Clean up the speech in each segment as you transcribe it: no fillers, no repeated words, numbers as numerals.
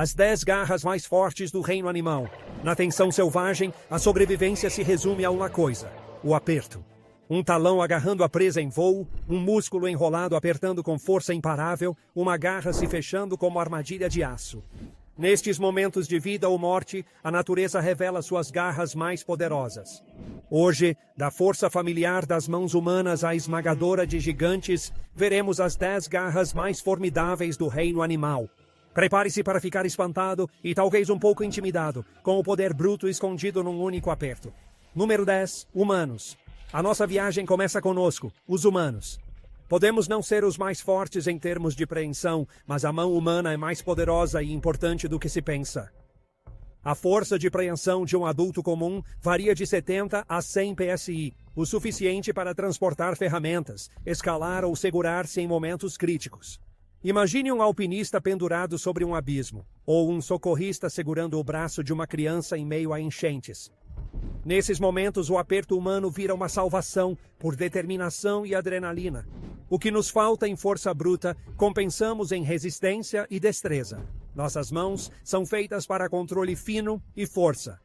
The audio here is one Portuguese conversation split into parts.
As 10 garras mais fortes do reino animal. Na tensão selvagem, a sobrevivência se resume a uma coisa: o aperto. Um talão agarrando a presa em voo, um músculo enrolado apertando com força imparável, uma garra se fechando como armadilha de aço. Nestes momentos de vida ou morte, a natureza revela suas garras mais poderosas. Hoje, da força familiar das mãos humanas à esmagadora de gigantes, veremos as 10 garras mais formidáveis do reino animal. Prepare-se para ficar espantado e talvez um pouco intimidado, com o poder bruto escondido num único aperto. Número 10. Humanos. A nossa viagem começa conosco, os humanos. Podemos não ser os mais fortes em termos de preensão, mas a mão humana é mais poderosa e importante do que se pensa. A força de preensão de um adulto comum varia de 70 a 100 psi, o suficiente para transportar ferramentas, escalar ou segurar-se em momentos críticos. Imagine um alpinista pendurado sobre um abismo, ou um socorrista segurando o braço de uma criança em meio a enchentes. Nesses momentos, o aperto humano vira uma salvação por determinação e adrenalina. O que nos falta em força bruta, compensamos em resistência e destreza. Nossas mãos são feitas para controle fino e força.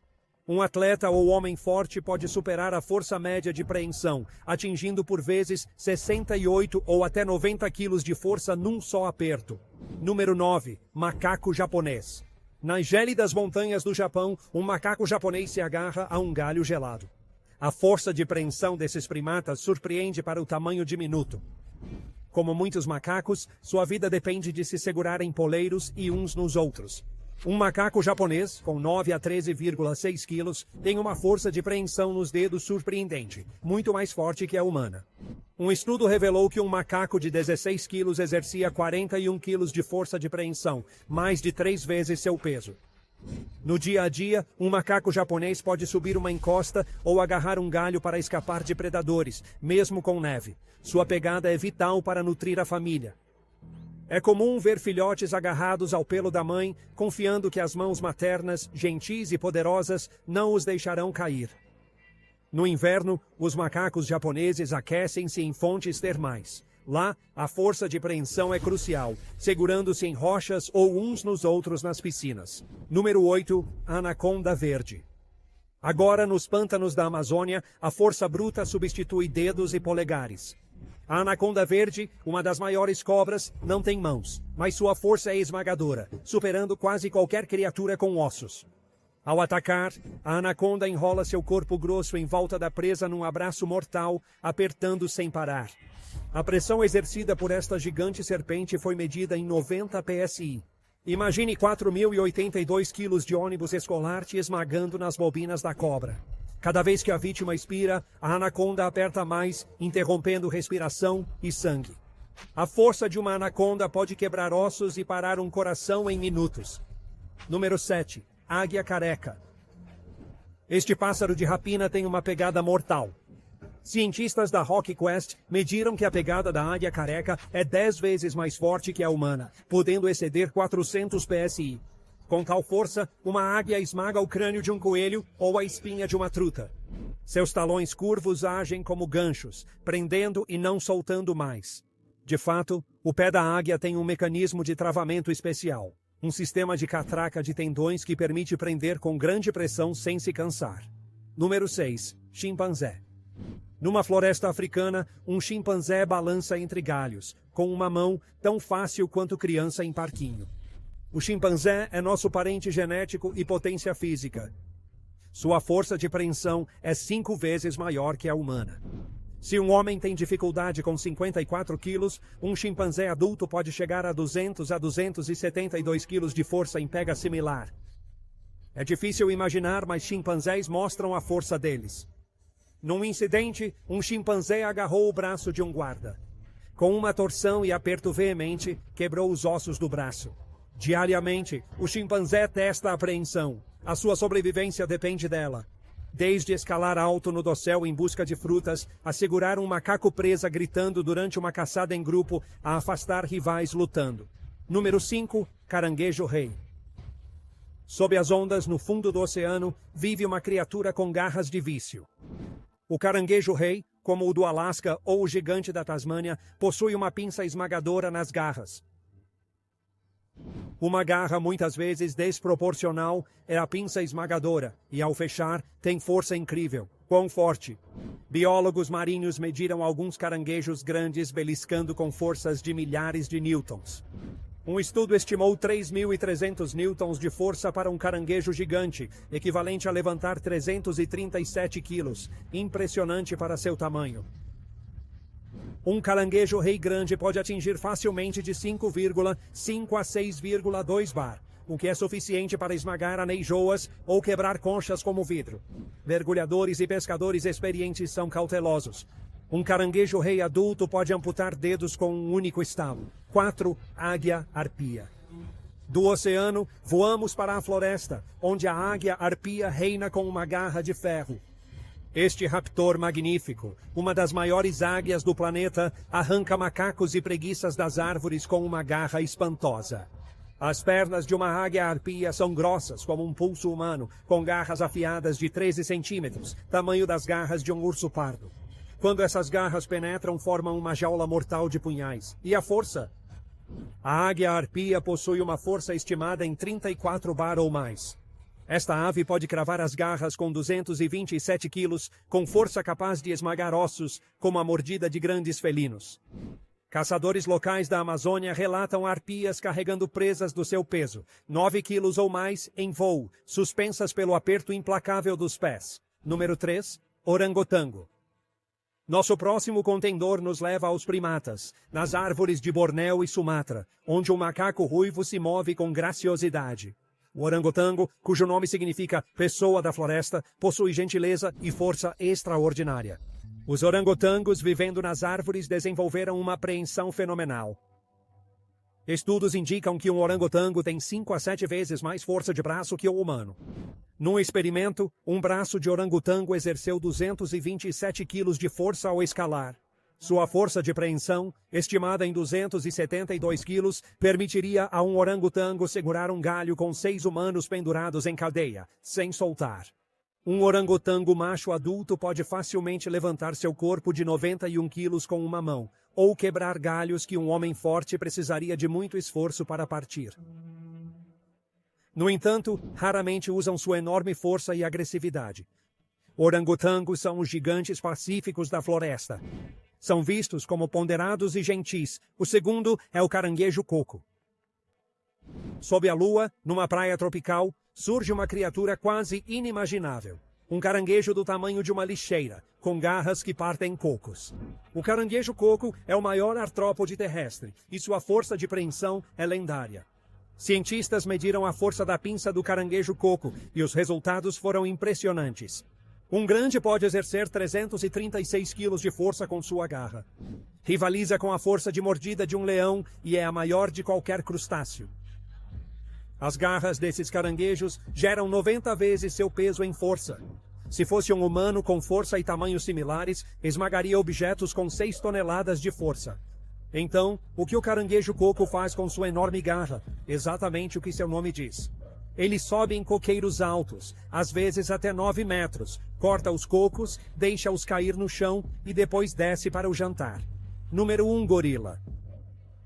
Um atleta ou homem forte pode superar a força média de preensão, atingindo por vezes 68 ou até 90 quilos de força num só aperto. Número 9. Macaco japonês. Nas gélidas montanhas do Japão, um macaco japonês se agarra a um galho gelado. A força de preensão desses primatas surpreende para o tamanho diminuto. Como muitos macacos, sua vida depende de se segurar em poleiros e uns nos outros. Um macaco japonês, com 9 a 13,6 quilos, tem uma força de preensão nos dedos surpreendente, muito mais forte que a humana. Um estudo revelou que um macaco de 16 quilos exercia 41 quilos de força de preensão, mais de 3 vezes seu peso. No dia a dia, um macaco japonês pode subir uma encosta ou agarrar um galho para escapar de predadores, mesmo com neve. Sua pegada é vital para nutrir a família. É comum ver filhotes agarrados ao pelo da mãe, confiando que as mãos maternas, gentis e poderosas, não os deixarão cair. No inverno, os macacos japoneses aquecem-se em fontes termais. Lá, a força de preensão é crucial, segurando-se em rochas ou uns nos outros nas piscinas. Número 8. Anaconda verde. Agora, nos pântanos da Amazônia, a força bruta substitui dedos e polegares. A anaconda verde, uma das maiores cobras, não tem mãos, mas sua força é esmagadora, superando quase qualquer criatura com ossos. Ao atacar, a anaconda enrola seu corpo grosso em volta da presa num abraço mortal, apertando sem parar. A pressão exercida por esta gigante serpente foi medida em 90 psi. Imagine 4.082 quilos de ônibus escolar te esmagando nas bobinas da cobra. Cada vez que a vítima expira, a anaconda aperta mais, interrompendo respiração e sangue. A força de uma anaconda pode quebrar ossos e parar um coração em minutos. Número 7. Águia careca. Este pássaro de rapina tem uma pegada mortal. Cientistas da RockQuest mediram que a pegada da águia careca é 10 vezes mais forte que a humana, podendo exceder 400 psi. Com tal força, uma águia esmaga o crânio de um coelho ou a espinha de uma truta. Seus talões curvos agem como ganchos, prendendo e não soltando mais. De fato, o pé da águia tem um mecanismo de travamento especial, um sistema de catraca de tendões que permite prender com grande pressão sem se cansar. Número 6. Chimpanzé. Numa floresta africana, um chimpanzé balança entre galhos, com uma mão tão fácil quanto criança em parquinho. O chimpanzé é nosso parente genético e potência física. Sua força de preensão é 5 vezes maior que a humana. Se um homem tem dificuldade com 54 quilos, um chimpanzé adulto pode chegar a 200 a 272 quilos de força em pega similar. É difícil imaginar, mas chimpanzés mostram a força deles. Num incidente, um chimpanzé agarrou o braço de um guarda. Com uma torção e aperto veemente, quebrou os ossos do braço. Diariamente, o chimpanzé testa a apreensão. A sua sobrevivência depende dela. Desde escalar alto no dossel em busca de frutas, a segurar um macaco presa gritando durante uma caçada em grupo, a afastar rivais lutando. Número 5. Caranguejo-rei. Sob as ondas, no fundo do oceano, vive uma criatura com garras de vício. O caranguejo-rei, como o do Alasca ou o gigante da Tasmânia, possui uma pinça esmagadora nas garras. Uma garra muitas vezes desproporcional é a pinça esmagadora e, ao fechar, tem força incrível. Quão forte! Biólogos marinhos mediram alguns caranguejos grandes beliscando com forças de milhares de newtons. Um estudo estimou 3.300 newtons de força para um caranguejo gigante, equivalente a levantar 337 quilos. Impressionante para seu tamanho. Um caranguejo rei grande pode atingir facilmente de 5,5 a 6,2 bar, o que é suficiente para esmagar aneijoas ou quebrar conchas como vidro. Mergulhadores e pescadores experientes são cautelosos. Um caranguejo rei adulto pode amputar dedos com um único estalo. 4. Águia-arpia. Do oceano, voamos para a floresta, onde a águia-arpia reina com uma garra de ferro. Este raptor magnífico, uma das maiores águias do planeta, arranca macacos e preguiças das árvores com uma garra espantosa. As pernas de uma águia-arpia são grossas como um pulso humano, com garras afiadas de 13 centímetros, tamanho das garras de um urso pardo. Quando essas garras penetram, formam uma jaula mortal de punhais. E a força? A águia-arpia possui uma força estimada em 34 bar ou mais. Esta ave pode cravar as garras com 227 quilos, com força capaz de esmagar ossos, como a mordida de grandes felinos. Caçadores locais da Amazônia relatam arpias carregando presas do seu peso, 9 quilos ou mais, em voo, suspensas pelo aperto implacável dos pés. Número 3. Orangotango. Nosso próximo contendor nos leva aos primatas, nas árvores de Bornéu e Sumatra, onde um macaco ruivo se move com graciosidade. O orangotango, cujo nome significa pessoa da floresta, possui gentileza e força extraordinária. Os orangotangos, vivendo nas árvores, desenvolveram uma apreensão fenomenal. Estudos indicam que um orangotango tem 5 a 7 vezes mais força de braço que o humano. Num experimento, um braço de orangotango exerceu 227 quilos de força ao escalar. Sua força de preensão, estimada em 272 quilos, permitiria a um orangotango segurar um galho com 6 humanos pendurados em cadeia, sem soltar. Um orangotango macho adulto pode facilmente levantar seu corpo de 91 quilos com uma mão, ou quebrar galhos que um homem forte precisaria de muito esforço para partir. No entanto, raramente usam sua enorme força e agressividade. Orangotangos são os gigantes pacíficos da floresta. São vistos como ponderados e gentis. O segundo é o caranguejo coco. Sob a lua, numa praia tropical, surge uma criatura quase inimaginável. Um caranguejo do tamanho de uma lixeira, com garras que partem cocos. O caranguejo coco é o maior artrópode terrestre, e sua força de preensão é lendária. Cientistas mediram a força da pinça do caranguejo coco, e os resultados foram impressionantes. Um grande pode exercer 336 quilos de força com sua garra. Rivaliza com a força de mordida de um leão e é a maior de qualquer crustáceo. As garras desses caranguejos geram 90 vezes seu peso em força. Se fosse um humano com força e tamanhos similares, esmagaria objetos com 6 toneladas de força. Então, o que o caranguejo coco faz com sua enorme garra? Exatamente o que seu nome diz. Ele sobe em coqueiros altos, às vezes até 9 metros, corta os cocos, deixa-os cair no chão e depois desce para o jantar. Número 1, gorila.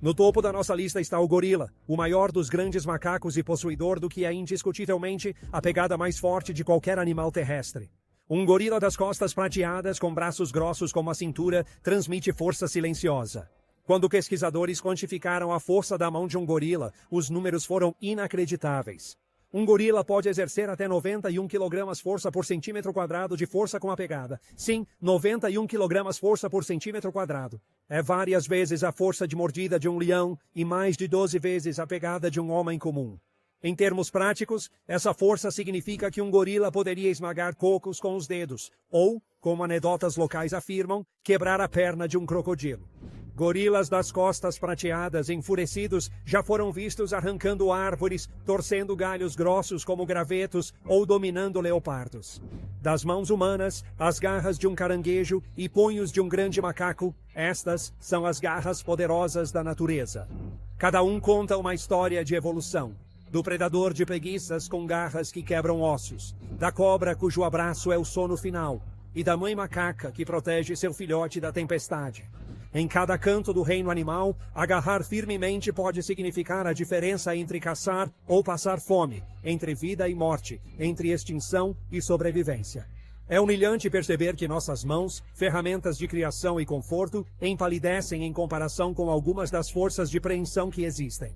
No topo da nossa lista está o gorila, o maior dos grandes macacos e possuidor do que é indiscutivelmente a pegada mais forte de qualquer animal terrestre. Um gorila das costas prateadas com braços grossos como a cintura transmite força silenciosa. Quando pesquisadores quantificaram a força da mão de um gorila, os números foram inacreditáveis. Um gorila pode exercer até 91 kg força por centímetro quadrado de força com a pegada. Sim, 91 kg força por centímetro quadrado. É várias vezes a força de mordida de um leão e mais de 12 vezes a pegada de um homem comum. Em termos práticos, essa força significa que um gorila poderia esmagar cocos com os dedos, ou, como anedotas locais afirmam, quebrar a perna de um crocodilo. Gorilas das costas prateadas, enfurecidos, já foram vistos arrancando árvores, torcendo galhos grossos como gravetos ou dominando leopardos. Das mãos humanas, as garras de um caranguejo e punhos de um grande macaco, estas são as garras poderosas da natureza. Cada um conta uma história de evolução. Do predador de preguiças com garras que quebram ossos, da cobra cujo abraço é o sono final, e da mãe macaca que protege seu filhote da tempestade. Em cada canto do reino animal, agarrar firmemente pode significar a diferença entre caçar ou passar fome, entre vida e morte, entre extinção e sobrevivência. É humilhante perceber que nossas mãos, ferramentas de criação e conforto, empalidecem em comparação com algumas das forças de preensão que existem.